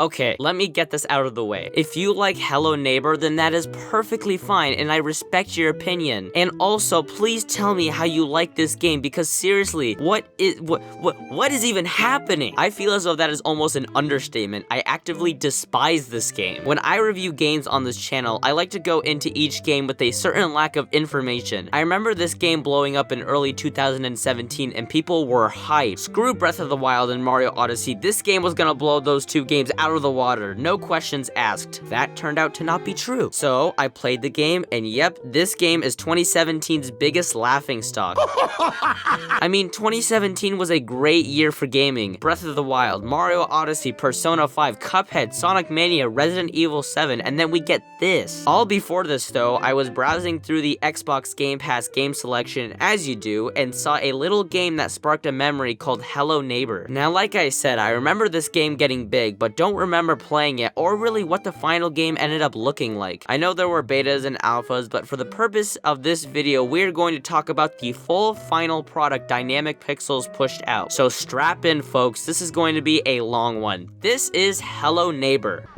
Okay, let me get this out of the way. If you like Hello Neighbor, then that is perfectly fine, and I respect your opinion. And also, please tell me how you like this game, because seriously, what is even happening? I feel as though that is almost an understatement. I actively despise this game. When I review games on this channel, I like to go into each game with a certain lack of information. I remember this game blowing up in early 2017 and people were hyped. Screw Breath of the Wild and Mario Odyssey, this game was gonna blow those two games out of the water, no questions asked. That turned out to not be true. So I played the game, and yep, this game is 2017's biggest laughingstock. I mean, 2017 was a great year for gaming. Breath of the Wild, Mario Odyssey, Persona 5, Cuphead, Sonic Mania, Resident Evil 7, and then we get this. All before this though, I was browsing through the Xbox Game Pass game selection, as you do, and saw a little game that sparked a memory called Hello Neighbor. Now, like I said, I remember this game getting big, but don't remember playing it, or really what the final game ended up looking like. I know there were betas and alphas, but for the purpose of this video, we're going to talk about the full final product dynamic pixels pushed out. So strap in, folks, this is going to be a long one. This is Hello Neighbor.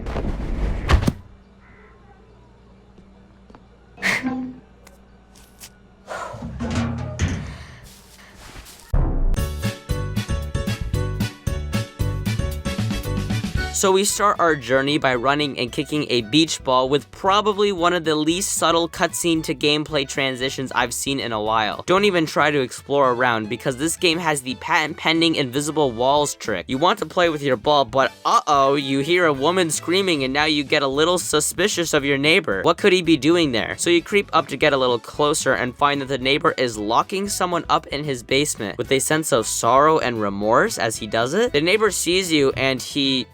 So we start our journey by running and kicking a beach ball with probably one of the least subtle cutscene to gameplay transitions I've seen in a while. Don't even try to explore around, because this game has the patent pending invisible walls trick. You want to play with your ball, but uh-oh, you hear a woman screaming and now you get a little suspicious of your neighbor. What could he be doing there? So you creep up to get a little closer and find that the neighbor is locking someone up in his basement with a sense of sorrow and remorse as he does it. The neighbor sees you and he,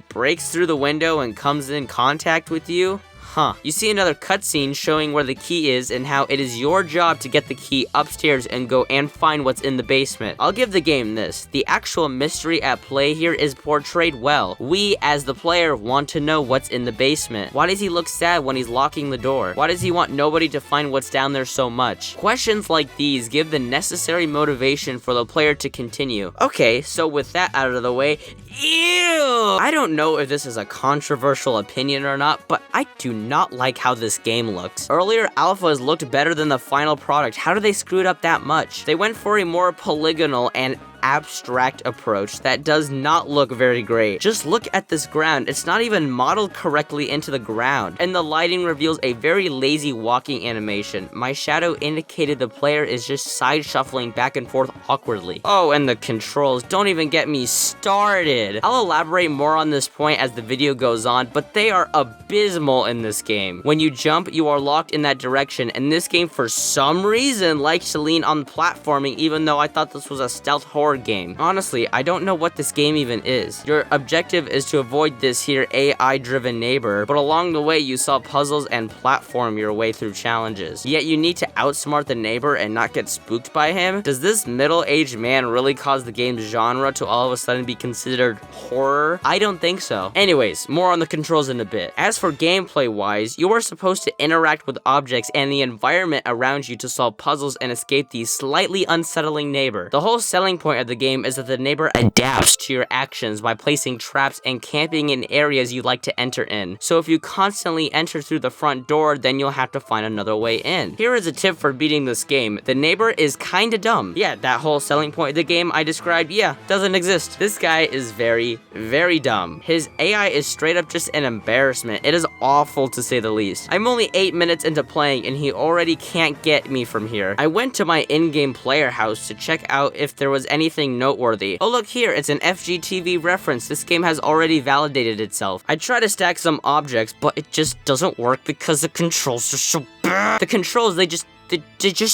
breaks through the window and comes in contact with you. Huh. You see another cutscene showing where the key is and how it is your job to get the key upstairs and go and find what's in the basement. I'll give the game this. The actual mystery at play here is portrayed well. We, as the player, want to know what's in the basement. Why does he look sad when he's locking the door? Why does he want nobody to find what's down there so much? Questions like these give the necessary motivation for the player to continue. Okay, so with that out of the way, ew! I don't know if this is a controversial opinion or not, but I do not like how this game looks. Earlier alphas looked better than the final product. How did they screw it up that much? They went for a more polygonal and abstract approach that does not look very great. Just look at this ground. It's not even modeled correctly into the ground, and the lighting reveals a very lazy walking animation. My shadow indicated the player is just side shuffling back and forth awkwardly. Oh, and the controls, don't even get me started. I'll elaborate more on this point as the video goes on, but they are abysmal in this game. When you jump, you are locked in that direction, and this game for some reason likes to lean on platforming, even though I thought this was a stealth horror game. Honestly, I don't know what this game even is. Your objective is to avoid this here AI-driven neighbor, but along the way you solve puzzles and platform your way through challenges. Yet you need to outsmart the neighbor and not get spooked by him? Does this middle-aged man really cause the game's genre to all of a sudden be considered horror? I don't think so. Anyways, more on the controls in a bit. As for gameplay-wise, you are supposed to interact with objects and the environment around you to solve puzzles and escape the slightly unsettling neighbor. The whole selling point of the game is that the neighbor adapts to your actions by placing traps and camping in areas you like to enter in. So if you constantly enter through the front door, then you'll have to find another way in. Here is a tip for beating this game. The neighbor is kinda dumb. Yeah, that whole selling point of the game I described, yeah, doesn't exist. This guy is very, very dumb. His AI is straight up just an embarrassment. It is awful to say the least. I'm only 8 minutes into playing and he already can't get me from here. I went to my in-game player house to check out if there was anything noteworthy. Oh look here, it's an FGTV reference. This game has already validated itself. I try to stack some objects, but it just doesn't work because the controls are so bad. The controls, they just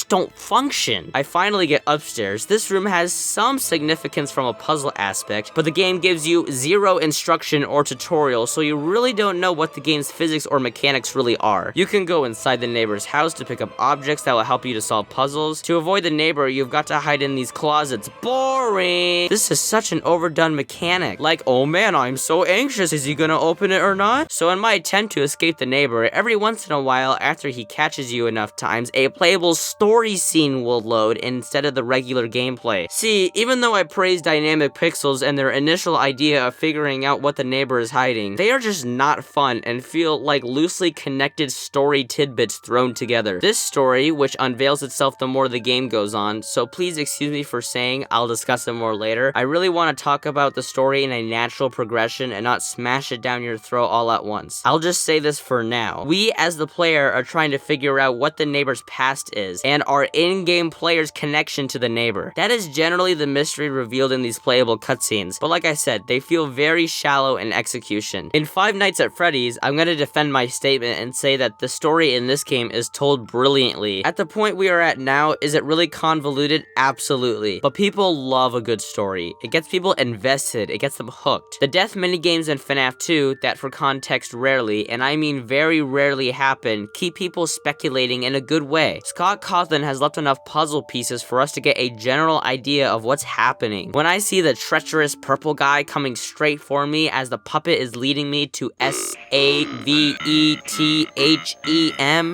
don't function. I finally get upstairs. This room has some significance from a puzzle aspect, but the game gives you zero instruction or tutorial, so you really don't know what the game's physics or mechanics really are. You can go inside the neighbor's house to pick up objects that will help you to solve puzzles. To avoid the neighbor, you've got to hide in these closets. Boring! This is such an overdone mechanic. Like, oh man, I'm so anxious. Is he gonna open it or not? So in my attempt to escape the neighbor, every once in a while after he catches you enough times, a player playable story scene will load instead of the regular gameplay. See, even though I praise dynamic pixels and their initial idea of figuring out what the neighbor is hiding, they are just not fun and feel like loosely connected story tidbits thrown together. This story, which unveils itself the more the game goes on, so please excuse me for saying I'll discuss it more later, I really want to talk about the story in a natural progression and not smash it down your throat all at once. I'll just say this for now. We, as the player, are trying to figure out what the neighbor's past is, and our in-game player's connection to the neighbor. That is generally the mystery revealed in these playable cutscenes, but like I said, they feel very shallow in execution. In Five Nights at Freddy's, I'm gonna defend my statement and say that the story in this game is told brilliantly. At the point we are at now, is it really convoluted? Absolutely. But people love a good story. It gets people invested, it gets them hooked. The death minigames in FNAF 2, that for context rarely, and I mean very rarely happen, keep people speculating in a good way. Scott Cawthon has left enough puzzle pieces for us to get a general idea of what's happening. When I see the treacherous purple guy coming straight for me as the puppet is leading me to SAVETHEM,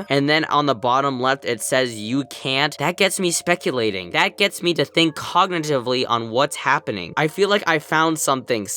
and then on the bottom left it says you can't, that gets me speculating. That gets me to think cognitively on what's happening. I feel like I found something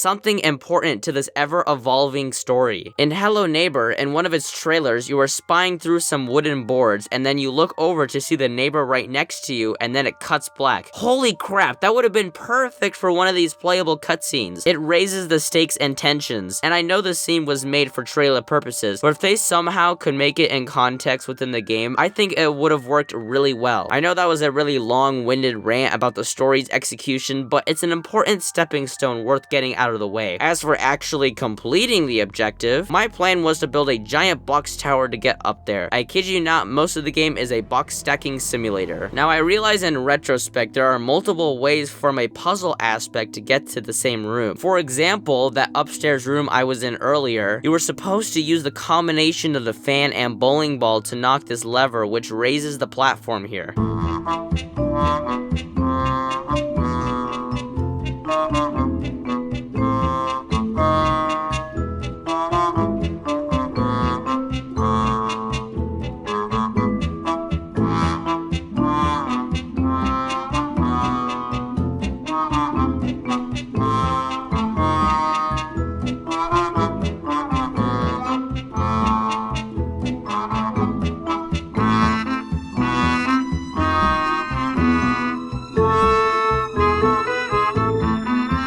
important to this ever-evolving story. In Hello Neighbor, in one of its trailers, you are spying through some wooden boards, and then you look over to see the neighbor right next to you, and then it cuts black. Holy crap, that would have been perfect for one of these playable cutscenes. It raises the stakes and tensions, and I know the scene was made for trailer purposes, but if they somehow could make it in context within the game, I think it would have worked really well. I know that was a really long-winded rant about the story's execution, but it's an important stepping stone worth getting out of the way. As for actually completing the objective, my plan was to build a giant box tower to get up there. I kid you not, most of the game is a box stacking simulator. Now I realize in retrospect there are multiple ways from a puzzle aspect to get to the same room. For example, that upstairs room I was in earlier, you were supposed to use the combination of the fan and bowling ball to knock this lever, which raises the platform here.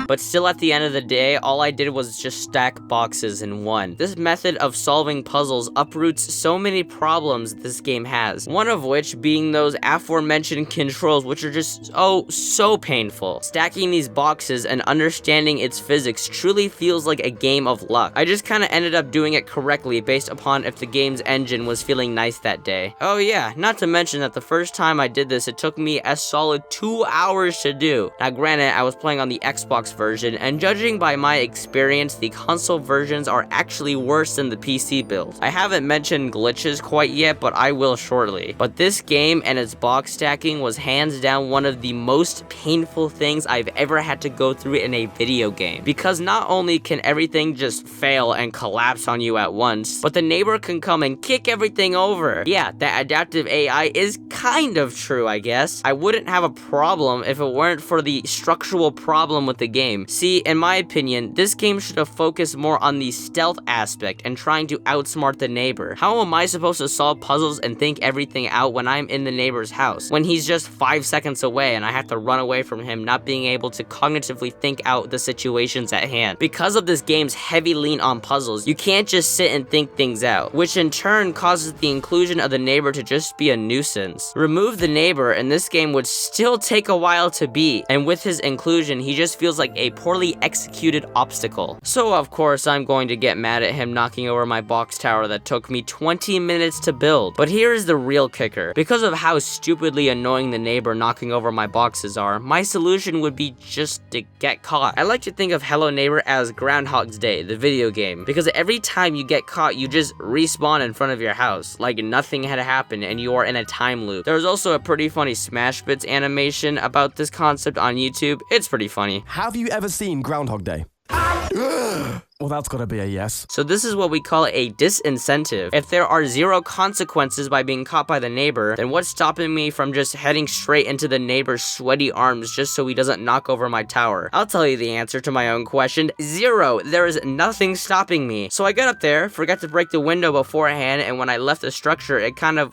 But still at the end of the day, all I did was just stack boxes in one. This method of solving puzzles uproots so many problems this game has, one of which being those aforementioned controls, which are just so painful. Stacking these boxes and understanding its physics truly feels like a game of luck. I just kinda ended up doing it correctly based upon if the game's engine was feeling nice that day. Oh yeah, not to mention that the first time I did this, it took me a solid 2 hours to do. Now granted, I was playing on the Xbox version, and judging by my experience, the console versions are actually worse than the PC build. I haven't mentioned glitches quite yet, but I will shortly. But this game and its box stacking was hands down one of the most painful things I've ever had to go through in a video game. Because not only can everything just fail and collapse on you at once, but the neighbor can come and kick everything over. Yeah, that adaptive AI is kind of true, I guess. I wouldn't have a problem if it weren't for the structural problem with the game. See, in my opinion, this game should have focused more on the stealth aspect and trying to outsmart the neighbor. How am I supposed to solve puzzles and think everything out when I'm in the neighbor's house? When he's just 5 seconds away and I have to run away from him, not being able to cognitively think out the situations at hand. Because of this game's heavy lean on puzzles, you can't just sit and think things out, which in turn causes the inclusion of the neighbor to just be a nuisance. Remove the neighbor and this game would still take a while to beat, and with his inclusion, he just feels like a poorly executed obstacle. So of course I'm going to get mad at him knocking over my box tower that took me 20 minutes to build. But here is the real kicker. Because of how stupidly annoying the neighbor knocking over my boxes are, my solution would be just to get caught. I like to think of Hello Neighbor as Groundhog's Day, the video game, because every time you get caught you just respawn in front of your house, like nothing had happened and you are in a time loop. There's also a pretty funny Smash Bits animation about this concept on YouTube. It's pretty funny. Have you ever seen Groundhog Day? Well, that's gotta be a yes. So this is what we call a disincentive. If there are 0 consequences by being caught by the neighbor, then what's stopping me from just heading straight into the neighbor's sweaty arms just so he doesn't knock over my tower? I'll tell you the answer to my own question. 0. There is nothing stopping me. So I got up there, forgot to break the window beforehand, and when I left the structure, it kind of,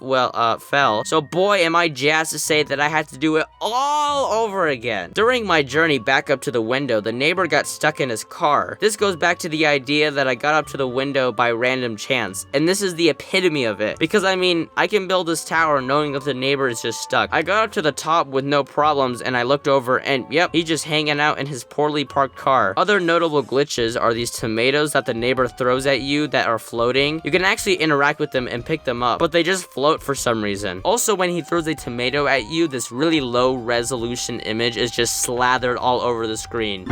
fell. So boy, am I jazzed to say that I had to do it all over again. During my journey back up to the window, the neighbor got stuck in his car. This goes back to the idea that I got up to the window by random chance, and this is the epitome of it, because I mean, I can build this tower knowing that the neighbor is just stuck. I got up to the top with no problems, and I looked over, and yep, he's just hanging out in his poorly parked car. Other notable glitches are these tomatoes that the neighbor throws at you that are floating. You can actually interact with them and pick them up, but they just float for some reason. Also, when he throws a tomato at you, this really low resolution image is just slathered all over the screen.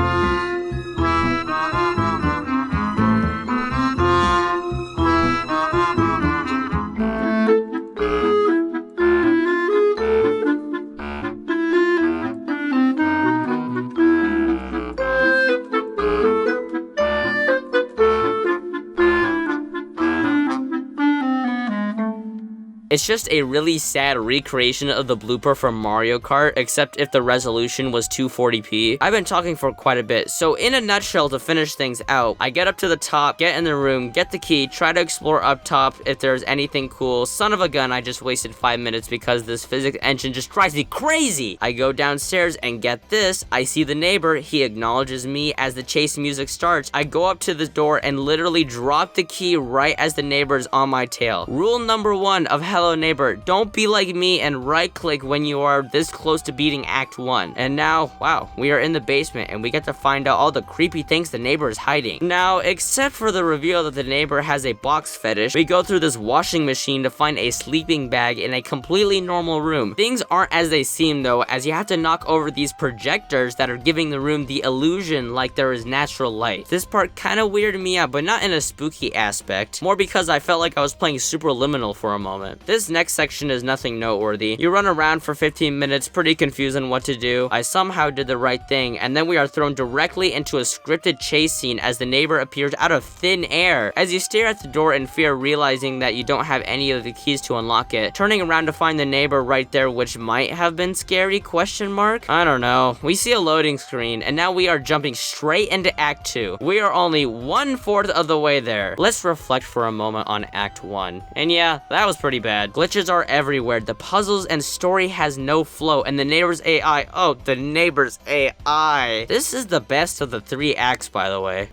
It's just a really sad recreation of the blooper from Mario Kart, except if the resolution was 240p. I've been talking for quite a bit, so in a nutshell, to finish things out, I get up to the top, get in the room, get the key, try to explore up top if there's anything cool. Son of a gun, I just wasted 5 minutes because this physics engine just drives me crazy. I go downstairs and get this, I see the neighbor, he acknowledges me as the chase music starts. I go up to the door and literally drop the key right as the neighbor's on my tail. Rule number 1 of Hello Neighbor, don't be like me and right click when you are this close to beating Act 1. And now, wow, we are in the basement and we get to find out all the creepy things the neighbor is hiding. Now, except for the reveal that the neighbor has a box fetish, we go through this washing machine to find a sleeping bag in a completely normal room. Things aren't as they seem though, as you have to knock over these projectors that are giving the room the illusion like there is natural light. This part kind of weirded me out, but not in a spooky aspect, more because I felt like I was playing Superliminal for a moment. This next section is nothing noteworthy. You run around for 15 minutes, pretty confused on what to do. I somehow did the right thing, and then we are thrown directly into a scripted chase scene as the neighbor appears out of thin air. As you stare at the door in fear, realizing that you don't have any of the keys to unlock it, turning around to find the neighbor right there, which might have been scary, question mark? I don't know. We see a loading screen, and now we are jumping straight into Act 2. We are only 1/4 of the way there. Let's reflect for a moment on Act 1. And yeah, that was pretty bad. Glitches are everywhere, the puzzles and story has no flow, and the neighbor's AI, oh, the neighbor's AI. This is the best of the 3 acts, by the way.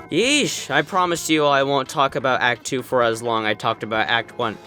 Yeesh, I promised you I won't talk about Act 2 for as long I talked about Act 1.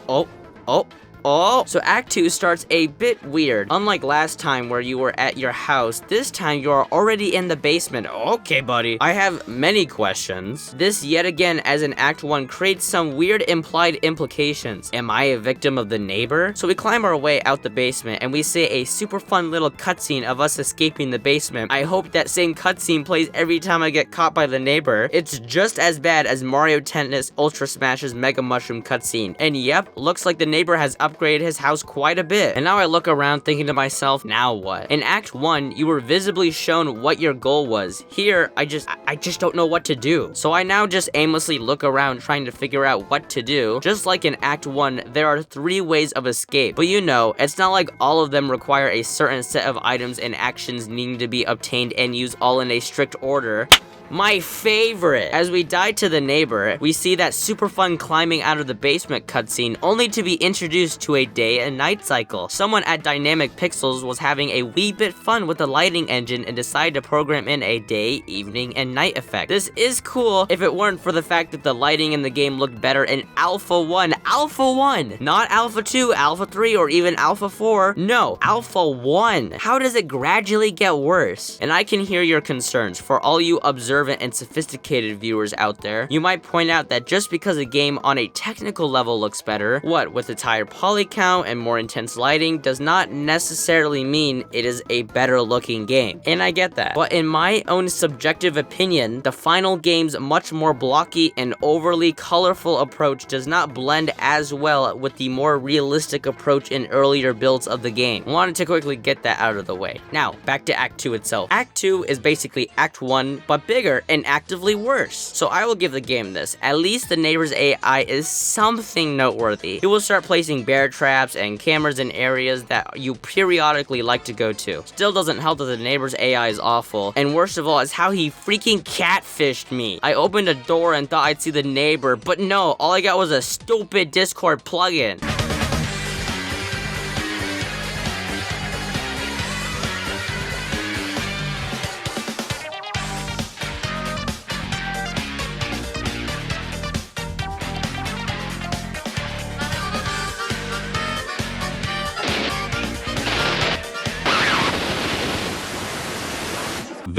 So Act 2 starts a bit weird. Unlike last time where you were at your house, this time you are already in the basement. Okay, buddy. I have many questions. This yet again, as in Act 1, creates some weird implied implications. Am I a victim of the neighbor? So we climb our way out the basement and we see a super fun little cutscene of us escaping the basement. I hope that same cutscene plays every time I get caught by the neighbor. It's just as bad as Mario Tennis Ultra Smash's Mega Mushroom cutscene. And yep, looks like the neighbor has upgraded his house quite a bit. And now I look around thinking to myself, now what? In Act 1, you were visibly shown what your goal was. Here, I just don't know what to do. So I now just aimlessly look around trying to figure out what to do. Just like in Act 1, there are 3 ways of escape. But you know, it's not like all of them require a certain set of items and actions needing to be obtained and used all in a strict order. My favorite! As we die to the neighbor, we see that super fun climbing out of the basement cutscene, only to be introduced to a day and night cycle. Someone at Dynamic Pixels was having a wee bit fun with the lighting engine and decided to program in a day, evening, and night effect. This is cool if it weren't for the fact that the lighting in the game looked better in Alpha 1. Alpha 1! Not Alpha 2, Alpha 3, or even Alpha 4. No, Alpha 1. How does it gradually get worse? And I can hear your concerns. For all you observers observant and sophisticated viewers out there, you might point out that just because a game on a technical level looks better, what with its higher poly count and more intense lighting, does not necessarily mean it is a better looking game. And I get that. But in my own subjective opinion, the final game's much more blocky and overly colorful approach does not blend as well with the more realistic approach in earlier builds of the game. Wanted to quickly get that out of the way. Now, back to Act 2 itself. Act 2 is basically Act 1, but bigger and actively worse. So I will give the game this. At least the neighbor's AI is something noteworthy. You will start placing bear traps and cameras in areas that you periodically like to go to. Still doesn't help that the neighbor's AI is awful, and worst of all is how he freaking catfished me. I opened a door and thought I'd see the neighbor, but no, all I got was a stupid Discord plugin.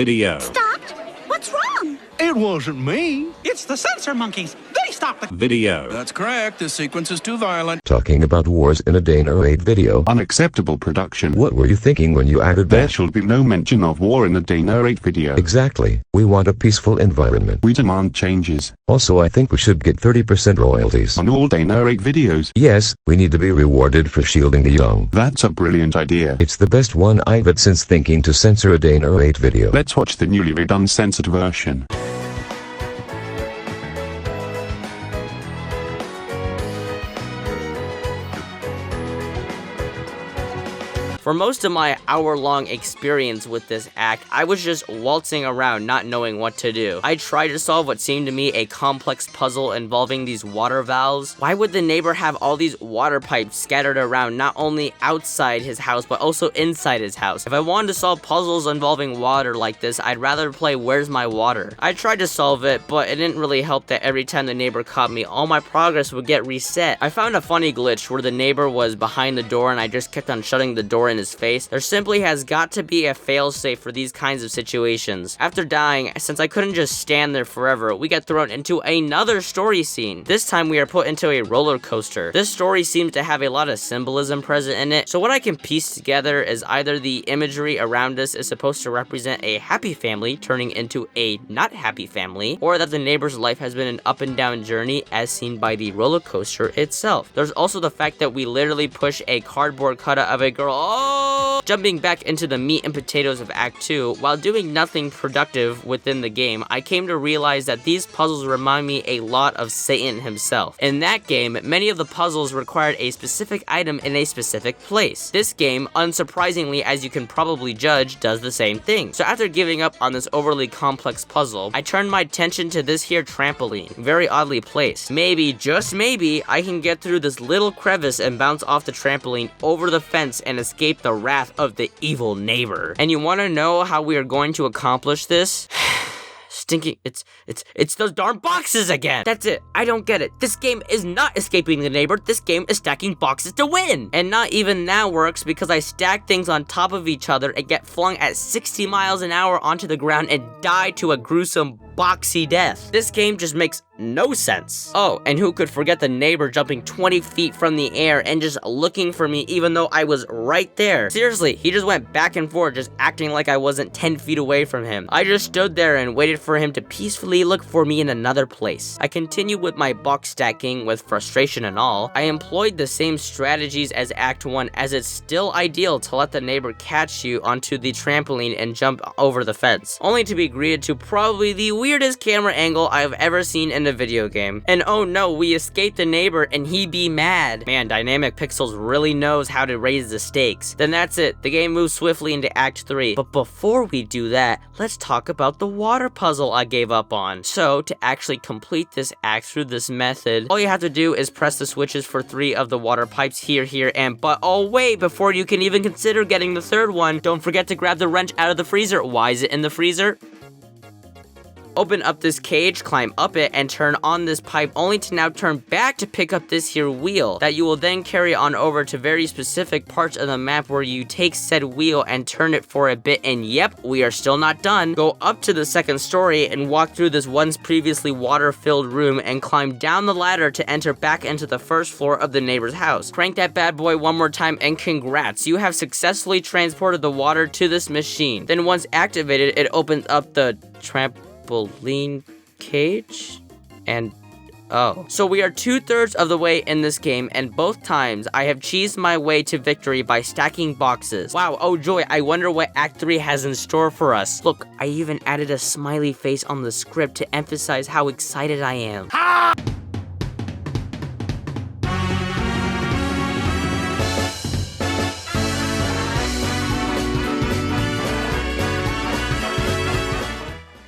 Video. Stopped? What's wrong? It wasn't me. It's the censor monkeys. They stopped the... Video. That's correct. This sequence is too violent. Talking about wars in a Danerade video. Unacceptable production. What were you thinking when you added There that? should be no mention of war in a Danerade video. Exactly. We want a peaceful environment. We demand changes Also, I think we should get 30% royalties. on all Danerade videos. Yes, we need to be rewarded for shielding the young. That's a brilliant idea. It's the best one I've had since thinking to censor a Danerade video. Let's watch the newly redone censored version. For most of my hour-long experience with this act, I was just waltzing around not knowing what to do. I tried to solve what seemed to me a complex puzzle involving these water valves. Why would the neighbor have all these water pipes scattered around not only outside his house but also inside his house? If I wanted to solve puzzles involving water like this, I'd rather play Where's My Water? I tried to solve it, but it didn't really help that every time the neighbor caught me, all my progress would get reset. I found a funny glitch where the neighbor was behind the door and I just kept on shutting the door in his face. There simply has got to be a failsafe for these kinds of situations. After dying, since I couldn't just stand there forever, we get thrown into another story scene. This time we are put into a roller coaster. This story seems to have a lot of symbolism present in it, so what I can piece together is either the imagery around us is supposed to represent a happy family turning into a not happy family, or that the neighbor's life has been an up and down journey as seen by the roller coaster itself. There's also the fact that we literally push a cardboard cutout of a girl jumping back into the meat and potatoes of Act 2, while doing nothing productive within the game, I came to realize that these puzzles remind me a lot of Satan himself. In that game, many of the puzzles required a specific item in a specific place. This game, unsurprisingly as you can probably judge, does the same thing. So after giving up on this overly complex puzzle, I turned my attention to this here trampoline, very oddly placed. Maybe, just maybe, I can get through this little crevice and bounce off the trampoline over the fence and escape the wrath of the evil neighbor. And you want to know how we are going to accomplish this? Stinking, it's those darn boxes again. That's it. I don't get it. This game is not escaping the neighbor. This game is stacking boxes to win. And not even that works because I stack things on top of each other and get flung at 60 miles an hour onto the ground and die to a gruesome boxy death. This game just makes no sense. Oh, and who could forget the neighbor jumping 20 feet from the air and just looking for me even though I was right there. Seriously, he just went back and forth just acting like I wasn't 10 feet away from him. I just stood there and waited for him to peacefully look for me in another place. I continued with my box stacking with frustration and all. I employed the same strategies as Act 1 as it's still ideal to let the neighbor catch you onto the trampoline and jump over the fence, only to be greeted to probably the weirdest camera angle I've ever seen in a video game. And oh no, we escaped the neighbor and he be mad. Man, Dynamic Pixels really knows how to raise the stakes. Then that's it, the game moves swiftly into Act 3. But before we do that, let's talk about the water puzzle I gave up on. So, to actually complete this act through this method, all you have to do is press the switches for 3 of the water pipes here, and but oh wait, before you can even consider getting the third one, don't forget to grab the wrench out of the freezer. Why is it in the freezer? Open up this cage, climb up it, and turn on this pipe, only to now turn back to pick up this here wheel that you will then carry on over to very specific parts of the map where you take said wheel and turn it for a bit, and yep, we are still not done. Go up to the second story and walk through this once previously water-filled room and climb down the ladder to enter back into the first floor of the neighbor's house. Crank that bad boy one more time and congrats, you have successfully transported the water to this machine. Then once activated, it opens up the trampoline cage and oh. So we are 2/3 of the way in this game, and both times I have cheesed my way to victory by stacking boxes. Wow, oh joy, I wonder what Act 3 has in store for us. Look, I even added a smiley face on the script to emphasize how excited I am.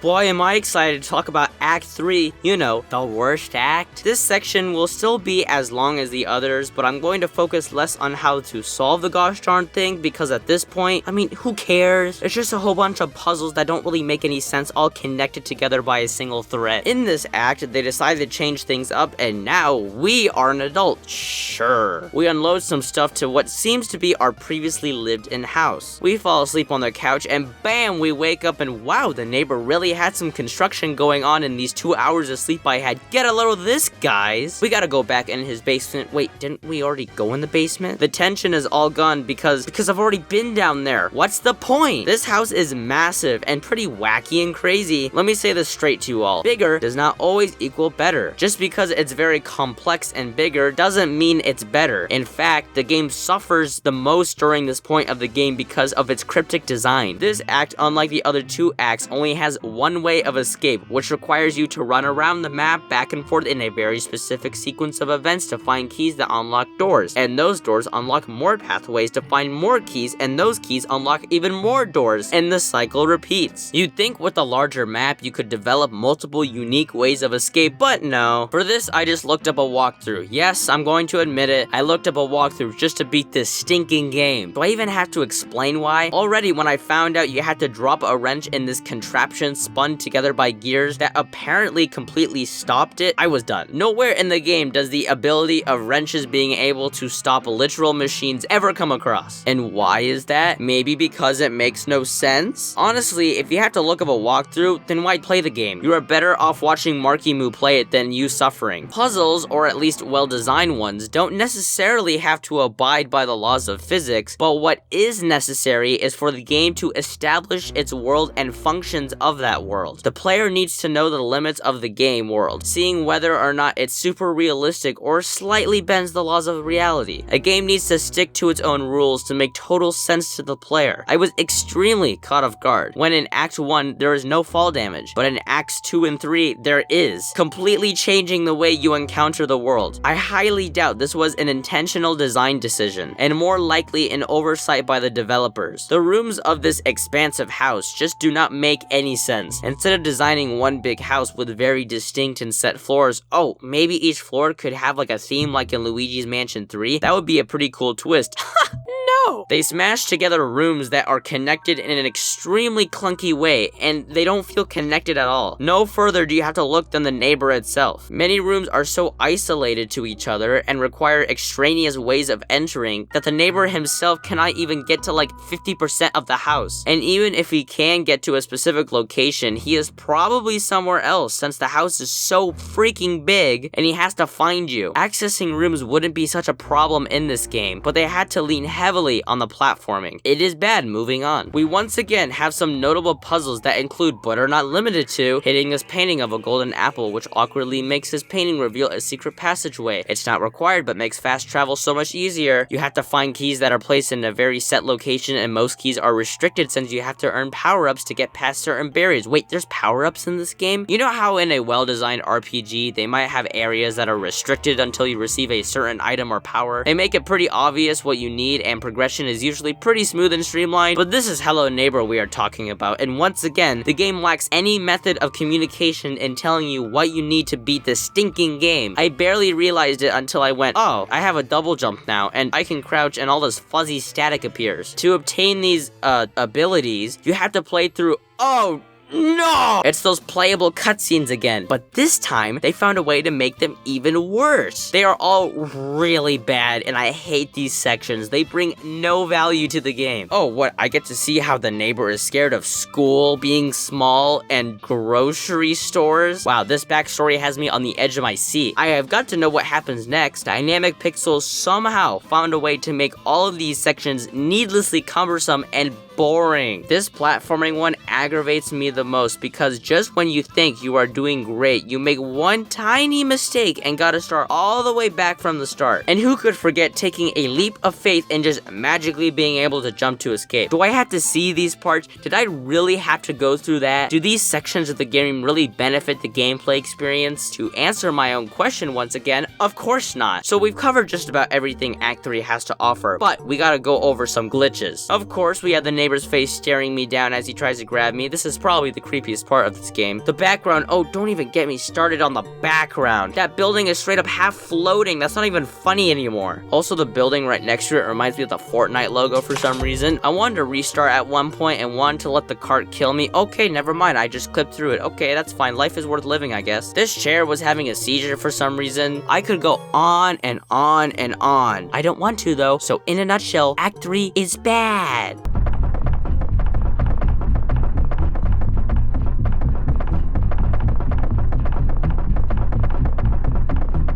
Boy, am I excited to talk about Act 3, you know, the worst act. This section will still be as long as the others, but I'm going to focus less on how to solve the gosh darn thing, because at this point, I mean, who cares? It's just a whole bunch of puzzles that don't really make any sense, all connected together by a single thread. In this act, they decided to change things up, and now we are an adult. Sure. We unload some stuff to what seems to be our previously lived-in house. We fall asleep on the couch, and bam, we wake up, and wow, the neighbor really had some construction going on in these 2 hours of sleep I had. Get a load of this, guys. We gotta go back in his basement. Wait, didn't we already go in the basement? The tension is all gone because I've already been down there. What's the point? This house is massive and pretty wacky and crazy. Let me say this straight to you all. Bigger does not always equal better. Just because it's very complex and bigger doesn't mean it's better. In fact, the game suffers the most during this point of the game because of its cryptic design. This act, unlike the other two acts, only has one way of escape, which requires you to run around the map back and forth in a very specific sequence of events to find keys that unlock doors, and those doors unlock more pathways to find more keys, and those keys unlock even more doors, and the cycle repeats. You'd think with a larger map you could develop multiple unique ways of escape, but no. For this, I just looked up a walkthrough. Yes, I'm going to admit it, I looked up a walkthrough just to beat this stinking game. Do I even have to explain why? Already when I found out you had to drop a wrench in this contraption spun together by gears that apparently completely stopped it, I was done. Nowhere in the game does the ability of wrenches being able to stop literal machines ever come across. And why is that? Maybe because it makes no sense? Honestly, if you have to look up a walkthrough, then why play the game? You are better off watching Marky Moo play it than you suffering. Puzzles, or at least well-designed ones, don't necessarily have to abide by the laws of physics, but what is necessary is for the game to establish its world and functions of that world. The player needs to know the limits of the game world, seeing whether or not it's super realistic or slightly bends the laws of reality. A game needs to stick to its own rules to make total sense to the player. I was extremely caught off guard when in Act 1 there is no fall damage, but in Acts 2 and 3 there is, completely changing the way you encounter the world. I highly doubt this was an intentional design decision, and more likely an oversight by the developers. The rooms of this expansive house just do not make any sense. Instead of designing one big house with very distinct and set floors, oh, maybe each floor could have like a theme like in Luigi's Mansion 3? That would be a pretty cool twist. No! They smash together rooms that are connected in an extremely clunky way, and they don't feel connected at all. No further do you have to look than the neighbor itself. Many rooms are so isolated to each other and require extraneous ways of entering that the neighbor himself cannot even get to like 50% of the house. And even if he can get to a specific location, he is probably somewhere else since the house is so freaking big and he has to find you. Accessing rooms wouldn't be such a problem in this game, but they had to lean heavily on the platforming. It is bad. Moving on. We once again have some notable puzzles that include, but are not limited to, hitting this painting of a golden apple, which awkwardly makes this painting reveal a secret passageway. It's not required, but makes fast travel so much easier. You have to find keys that are placed in a very set location, and most keys are restricted since you have to earn power-ups to get past certain barriers. Wait, there's power-ups in this game? You know how in a well-designed RPG, they might have areas that are restricted until you receive a certain item or power? They make it pretty obvious what you need, and progression is usually pretty smooth and streamlined, but this is Hello Neighbor we are talking about, and once again, the game lacks any method of communication in telling you what you need to beat this stinking game. I barely realized it until I went, oh, I have a double jump now, and I can crouch and all this fuzzy static appears. To obtain these abilities, you have to play through, oh, no! It's those playable cutscenes again. But this time, they found a way to make them even worse. They are all really bad, and I hate these sections. They bring no value to the game. Oh, what? I get to see how the neighbor is scared of school being small and grocery stores? Wow, this backstory has me on the edge of my seat. I have got to know what happens next. Dynamic Pixels somehow found a way to make all of these sections needlessly cumbersome and boring. This platforming one aggravates me the most because just when you think you are doing great, you make one tiny mistake and gotta start all the way back from the start. And who could forget taking a leap of faith and just magically being able to jump to escape? Do I have to see these parts? Did I really have to go through that? Do these sections of the game really benefit the gameplay experience? To answer my own question once again, of course not. So we've covered just about everything Act 3 has to offer, but we gotta go over some glitches. Of course, we have the neighbor's face staring me down as he tries to grab me. This is probably the creepiest part of this game. The background, oh, don't even get me started on the background. That building is straight up half floating. That's not even funny anymore. Also, the building right next to it reminds me of the Fortnite logo for some reason. I wanted to restart at one point and wanted to let the cart kill me. Okay, never mind. I just clipped through it. Okay, that's fine. Life is worth living, I guess. This chair was having a seizure for some reason. I could go on and on and on. I don't want to, though. So in a nutshell, Act 3 is bad.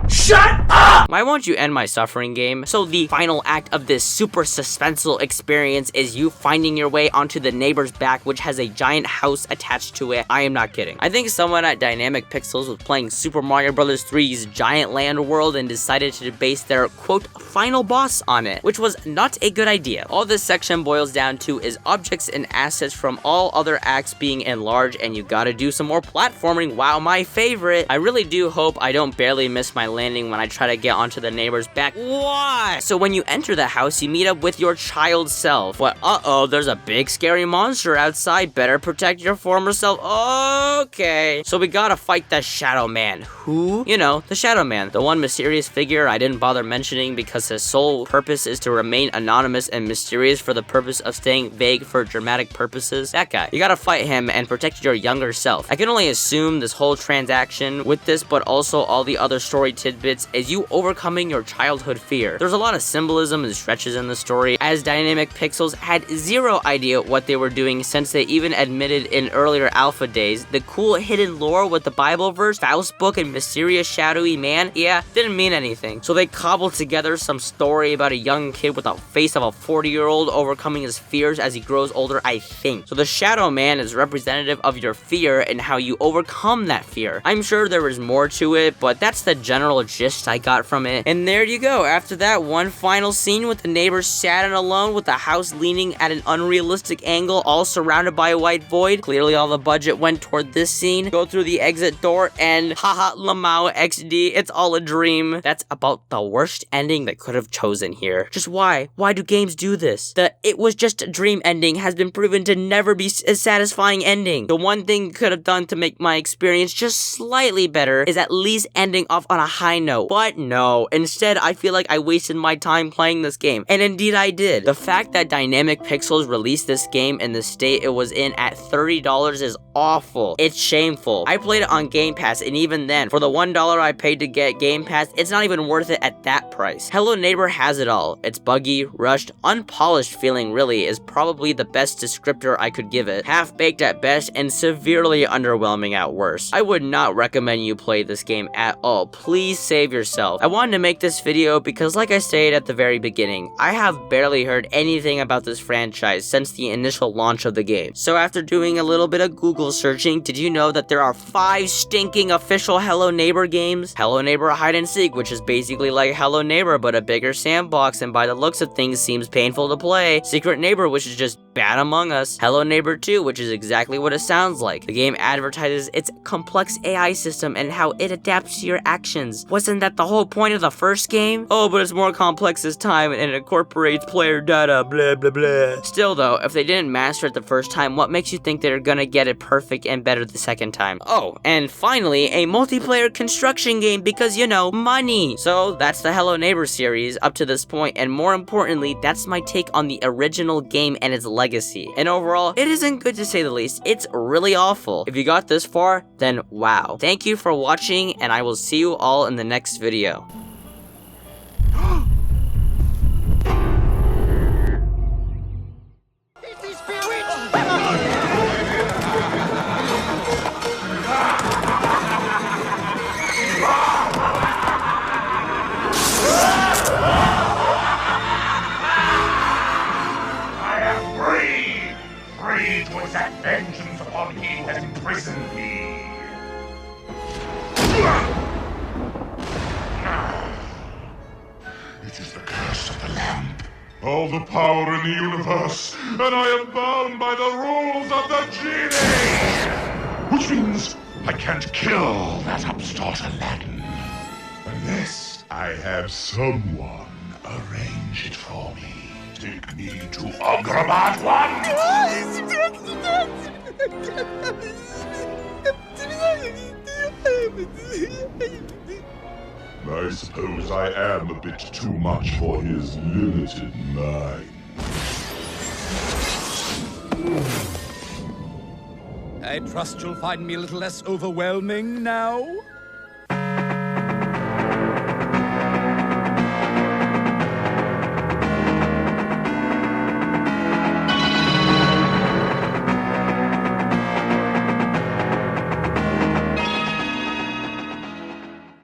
Shut up! Why won't you end my suffering, game? So the final act of this super suspenseful experience is you finding your way onto the neighbor's back, which has a giant house attached to it. I am not kidding. I think someone at Dynamic Pixels was playing Super Mario Bros. 3's Giant Land World and decided to base their, quote, final boss on it, which was not a good idea. All this section boils down to is objects and assets from all other acts being enlarged, and you gotta do some more platforming. Wow, my favorite. I really do hope I don't barely miss my landing when I try to get onto the neighbor's back. What? So when you enter the house, you meet up with your child self. What? Uh-oh, there's a big scary monster outside. Better protect your former self. Okay. So we gotta fight the Shadow Man. Who? You know, the Shadow Man. The one mysterious figure I didn't bother mentioning because his sole purpose is to remain anonymous and mysterious for the purpose of staying vague for dramatic purposes. That guy. You gotta fight him and protect your younger self. I can only assume this whole transaction with this, but also all the other story tidbits is you overcoming your childhood fear. There's a lot of symbolism and stretches in the story, as Dynamic Pixels had zero idea what they were doing since they even admitted in earlier alpha days the cool hidden lore with the Bible verse, Faust book, and mysterious shadowy man, yeah, didn't mean anything. So they cobbled together some story about a young kid with a face of a 40-year-old overcoming his fears as he grows older, I think. So the Shadow Man is representative of your fear and how you overcome that fear. I'm sure there is more to it, but that's the general gist I got from it. And there you go. After that, one final scene with the neighbor sad and alone with the house leaning at an unrealistic angle, all surrounded by a white void. Clearly all the budget went toward this scene. Go through the exit door and haha lamau XD. It's all a dream. That's about the worst ending they could have chosen here. Just why? Why do games do this? The "it was just a dream" ending has been proven to never be a satisfying ending. The one thing you could have done to make my experience just slightly better is at least ending off on a high note. But no, instead I feel like I wasted my time playing this game, and indeed I did. The fact that Dynamic Pixels released this game in the state it was in at $30 is awful. It's shameful. I played it on Game Pass, and even then, for the $1 I paid to get Game Pass, it's not even worth it at that price. Hello Neighbor has it all. It's buggy, rushed, unpolished feeling really is probably the best descriptor I could give it. Half-baked at best, and severely underwhelming at worst. I would not recommend you play this game at all. Please save yourself. I wanted to make this video because, like I stated at the very beginning, I have barely heard anything about this franchise since the initial launch of the game. So after doing a little bit of Google searching, did you know that there are 5 stinking official Hello Neighbor games? Hello Neighbor Hide and Seek, which is basically like Hello Neighbor but a bigger sandbox, and by the looks of things seems painful to play. Secret Neighbor, which is just bad Among Us. Hello Neighbor 2, which is exactly what it sounds like. The game advertises its complex AI system and how it adapts to your actions. Wasn't that the whole point of the first game? Oh, but it's more complex this time and it incorporates player data, blah blah blah. Still though, if they didn't master it the first time, what makes you think they're gonna get it perfect and better the second time? Oh, and finally, a multiplayer construction game because, you know, money. So that's the Hello Neighbor series up to this point, and more importantly, that's my take on the original game and its legacy. legacy. And overall, it isn't good to say the least. It's really awful. If you got this far, then wow. Thank you for watching, and I will see you all in the next video. To exact vengeance upon he who has imprisoned me. It is the curse of the lamp. All the power in the universe, and I am bound by the rules of the genie! Which means I can't kill that upstart Aladdin. Unless I have someone arrange it for me. Take me to Agrabah 1! I suppose I am a bit too much for his limited mind. I trust you'll find me a little less overwhelming now?